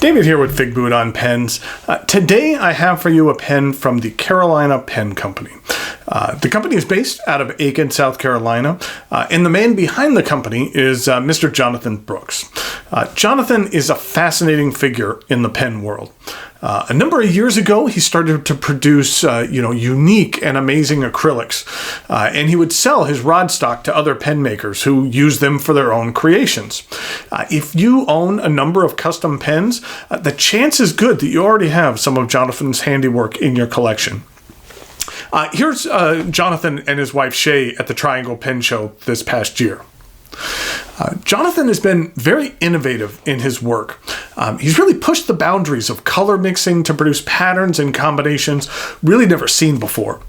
David here with Figboot on Pens. Today I have for you a pen from the Carolina Pen Company. The company is based out of Aiken, South Carolina, and the man behind the company is Mr. Jonathan Brooks. Jonathan is a fascinating figure in the pen world. A number of years ago, he started to produce, unique and amazing acrylics, and he would sell his rod stock to other pen makers who use them for their own creations. If you own a number of custom pens, the chance is good that you already have some of Jonathan's handiwork in your collection. Here's Jonathan and his wife Shay at the Triangle Pen Show this past year. Jonathan has been very innovative in his work. He's really pushed the boundaries of color mixing to produce patterns and combinations really never seen before.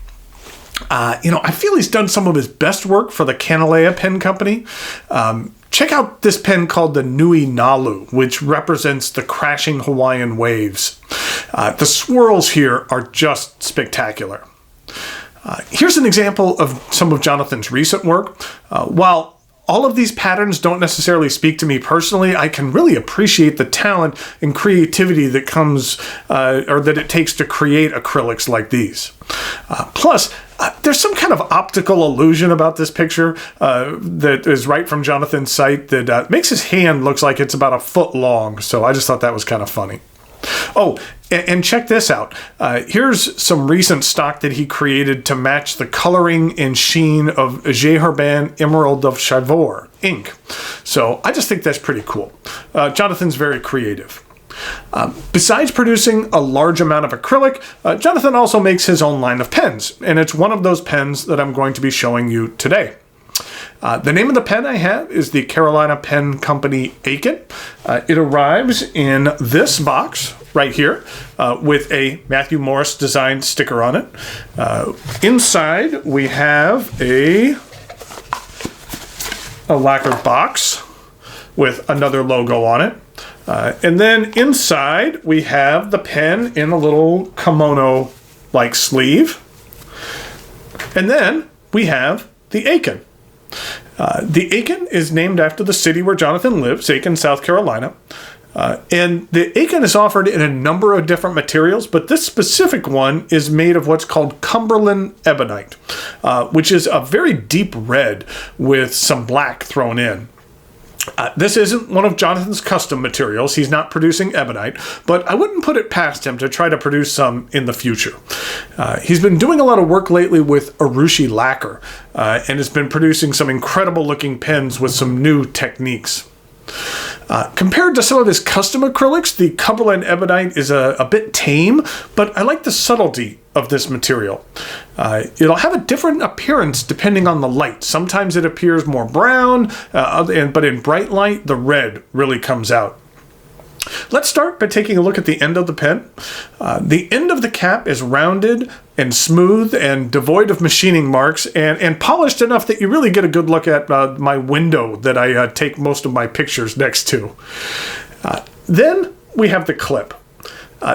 I feel he's done some of his best work for the Kanilea Pen Company. Check out this pen called the Nui Nalu, which represents the crashing Hawaiian waves. The swirls here are just spectacular. Here's an example of some of Jonathan's recent work. While all of these patterns don't necessarily speak to me personally, I can really appreciate the talent and creativity that comes, or that it takes to create acrylics like these. Plus, there's some kind of optical illusion about this picture that is right from Jonathan's site that makes his hand look like it's about a foot long, so I just thought that was kind of funny. Oh, and check this out. Here's some recent stock that he created to match the coloring and sheen of Jeherban Emerald of Chivor ink. So I just think that's pretty cool. Jonathan's very creative. Besides producing a large amount of acrylic, Jonathan also makes his own line of pens, and it's one of those pens that I'm going to be showing you today. The name of the pen I have is the Carolina Pen Company Aiken. It arrives in this box right here with a Matthew Morris designed sticker on it. Inside we have a lacquered box with another logo on it. And then inside we have the pen in a little kimono-like sleeve. And then we have the Aiken. The Aiken is named after the city where Jonathan lives, Aiken, South Carolina. And the Aiken is offered in a number of different materials, but this specific one is made of what's called Cumberland ebonite, which is a very deep red with some black thrown in. This isn't one of Jonathan's custom materials. He's not producing ebonite, but I wouldn't put it past him to try to produce some in the future. He's been doing a lot of work lately with urushi lacquer and has been producing some incredible looking pens with some new techniques. Compared to some of his custom acrylics, the Cumberland ebonite is a bit tame, but I like the subtlety of this material. It'll have a different appearance depending on the light. Sometimes it appears more brown, but in bright light, the red really comes out. Let's start by taking a look at the end of the pen. The end of the cap is rounded and smooth and devoid of machining marks and polished enough that you really get a good look at my window that I take most of my pictures next to. Then we have the clip.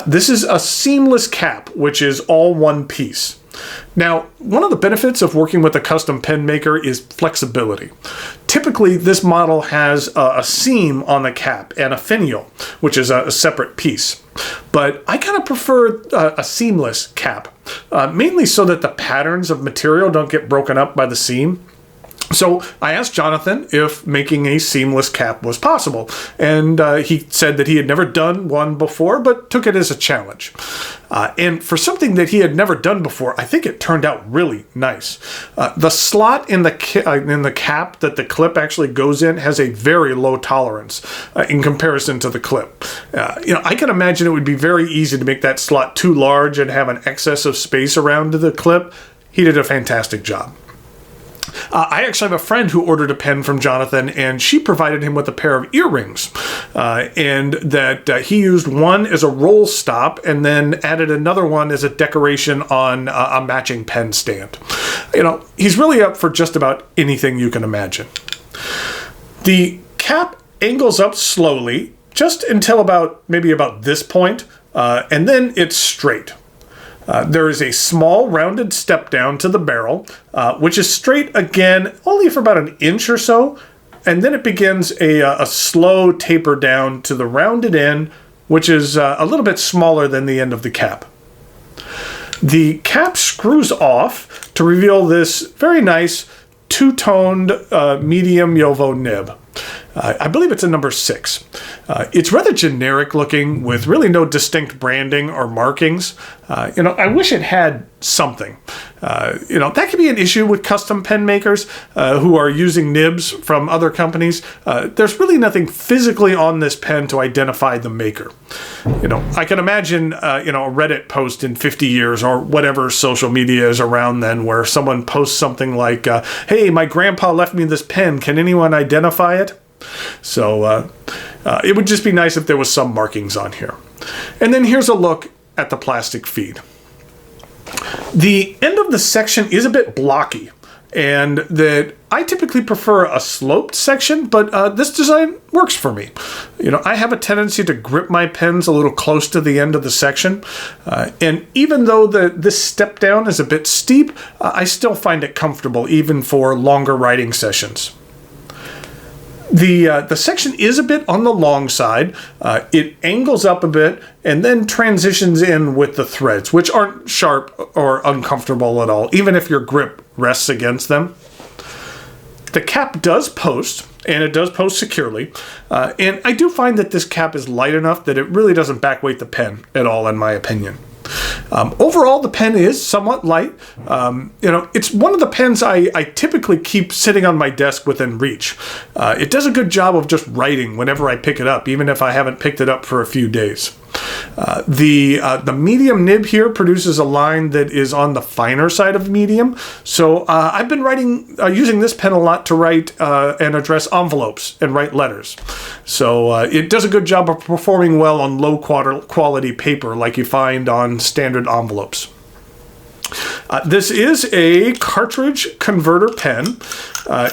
This is a seamless cap, which is all one piece. Now, one of the benefits of working with a custom pen maker is flexibility. Typically, this model has a seam on the cap and a finial, which is a separate piece. But I kind of prefer a seamless cap, mainly so that the patterns of material don't get broken up by the seam. So I asked Jonathan if making a seamless cap was possible, and he said that he had never done one before, but took it as a challenge. And for something that he had never done before, I think it turned out really nice. The slot in the cap that the clip actually goes in has a very low tolerance in comparison to the clip. I can imagine it would be very easy to make that slot too large and have an excess of space around the clip. He did a fantastic job. I actually have a friend who ordered a pen from Jonathan, and she provided him with a pair of earrings, and that he used one as a roll stop and then added another one as a decoration on a matching pen stand. He's really up for just about anything you can imagine. The cap angles up slowly just until maybe about this point, and then it's straight. There is a small rounded step down to the barrel, which is straight again only for about an inch or so, and then it begins a slow taper down to the rounded end which is a little bit smaller than the end of the cap. The cap screws off to reveal this very nice two-toned medium Yovo nib. I believe it's a number 6. It's rather generic looking with really no distinct branding or markings. I wish it had something. That could be an issue with custom pen makers who are using nibs from other companies. There's really nothing physically on this pen to identify the maker. I can imagine, a Reddit post in 50 years or whatever social media is around then where someone posts something like, hey, my grandpa left me this pen. Can anyone identify it? So it would just be nice if there was some markings on here. And then here's a look at the plastic feed. The end of the section is a bit blocky, and that I typically prefer a sloped section, but this design works for me. I have a tendency to grip my pens a little close to the end of the section, and even though this step down is a bit steep, I still find it comfortable even for longer writing sessions. The section is a bit on the long side. It angles up a bit and then transitions in with the threads, which aren't sharp or uncomfortable at all, even if your grip rests against them. The cap does post, and it does post securely. And I do find that this cap is light enough that it really doesn't backweight the pen at all, in my opinion. Overall, the pen is somewhat light. It's one of the pens I typically keep sitting on my desk within reach. It does a good job of just writing whenever I pick it up, even if I haven't picked it up for a few days. The medium nib here produces a line that is on the finer side of medium, so I've been using this pen a lot to write and address envelopes and write letters. So it does a good job of performing well on low quality paper like you find on standard envelopes. This is a cartridge converter pen.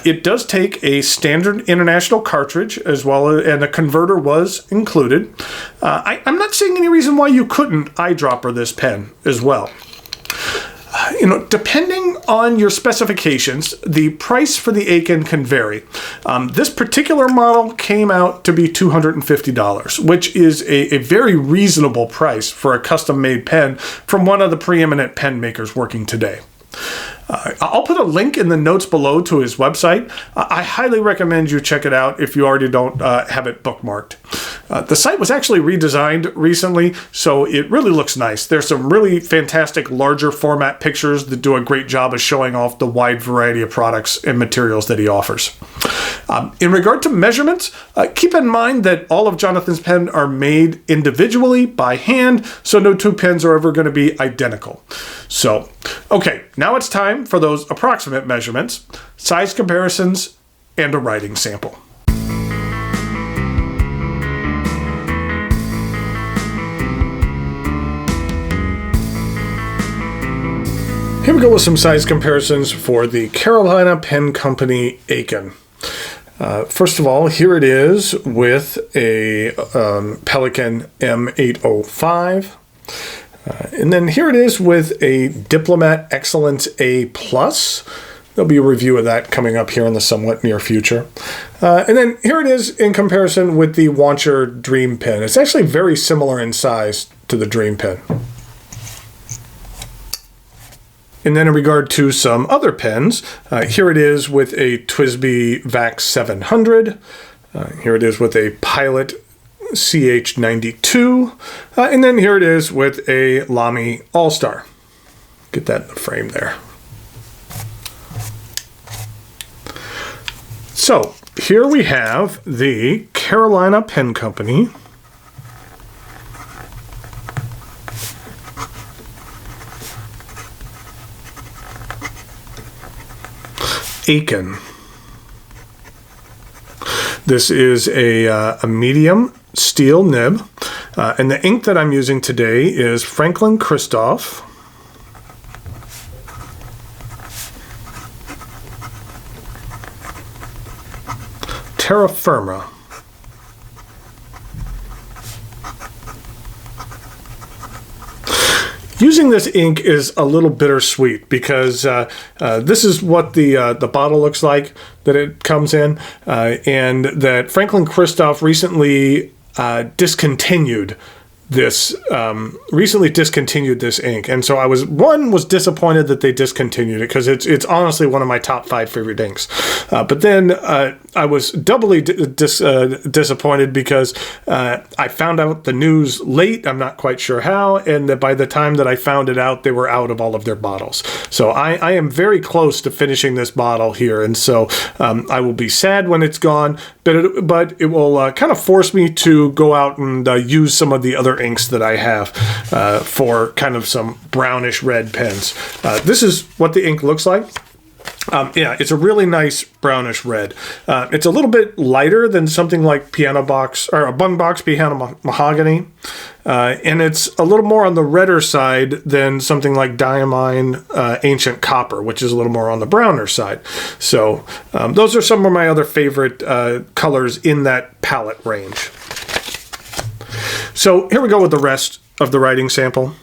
It does take a standard international cartridge as well, and a converter was included. I'm not seeing any reason why you couldn't eyedropper this pen as well. Depending on your specifications, the price for the Aiken can vary. This particular model came out to be $250, which is a very reasonable price for a custom-made pen from one of the preeminent pen makers working today. I'll put a link in the notes below to his website. I highly recommend you check it out if you already don't have it bookmarked. The site was actually redesigned recently, so it really looks nice. There's some really fantastic larger format pictures that do a great job of showing off the wide variety of products and materials that he offers. In regard to measurements, keep in mind that all of Jonathan's pens are made individually by hand, so no two pens are ever going to be identical. So, okay, now it's time for those approximate measurements, size comparisons, and a writing sample. Here we go with some size comparisons for the Carolina Pen Company Aiken. First of all, here it is with a Pelican M805. And then here it is with a Diplomat Excellence A+. There'll be a review of that coming up here in the somewhat near future. And then here it is in comparison with the Wancher Dream Pen. It's actually very similar in size to the Dream Pen. And then in regard to some other pens, here it is with a TWSBI VAX 700. Here it is with a Pilot CH92. And then here it is with a Lamy All-Star. Get that in the frame there. So here we have the Carolina Pen Company Aiken. This is a medium steel nib, and the ink that I'm using today is Franklin Christoph Terra Firma. Using this ink is a little bittersweet because this is what the bottle looks like that it comes in, and that Franklin Christoph recently discontinued recently discontinued this ink, and so I was disappointed that they discontinued it, because it's honestly one of my top 5 favorite inks. But then I was doubly disappointed because I found out the news late. I'm not quite sure how, and that by the time that I found it out, they were out of all of their bottles. So I am very close to finishing this bottle here, and so I will be sad when it's gone, but it will kind of force me to go out and use some of the other inks that I have for kind of some brownish red pens. This is what the ink looks like. Yeah, it's a really nice brownish red. It's a little bit lighter than something like Piano Box or a Bung Box Piano Mahogany, and it's a little more on the redder side than something like Diamine Ancient Copper, which is a little more on the browner side. So those are some of my other favorite colors in that palette range. So here we go with the rest of the writing sample.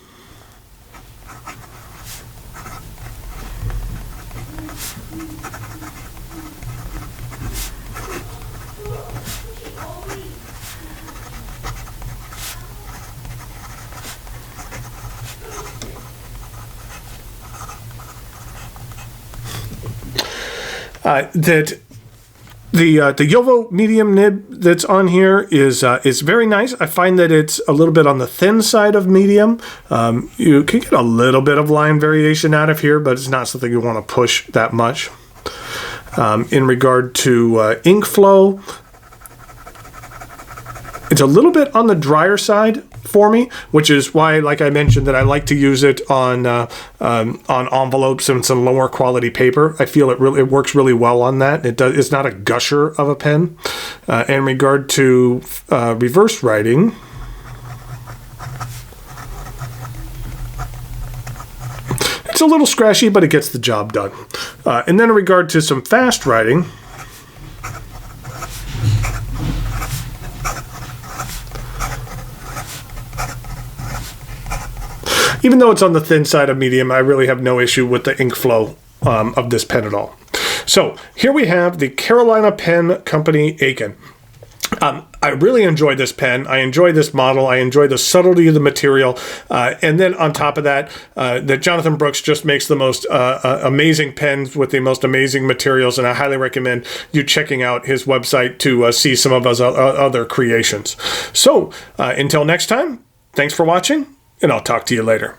That the Jowo medium nib that's on here is very nice. I find that it's a little bit on the thin side of medium. You can get a little bit of line variation out of here, but it's not something you want to push that much. In regard to ink flow, it's a little bit on the drier side for me, which is why, like I mentioned, that I like to use it on envelopes and some lower quality paper. I feel it works really well on that. It's not a gusher of a pen. In regard to reverse writing, it's a little scratchy, but it gets the job done. And then in regard to some fast writing, even though it's on the thin side of medium, I really have no issue with the ink flow of this pen at all. So here we have the Carolina Pen Company Aiken. I really enjoy this pen. I enjoy this model. I enjoy the subtlety of the material. And then on top of that, that Jonathan Brooks just makes the most amazing pens with the most amazing materials. And I highly recommend you checking out his website to see some of his other creations. So until next time, thanks for watching, and I'll talk to you later.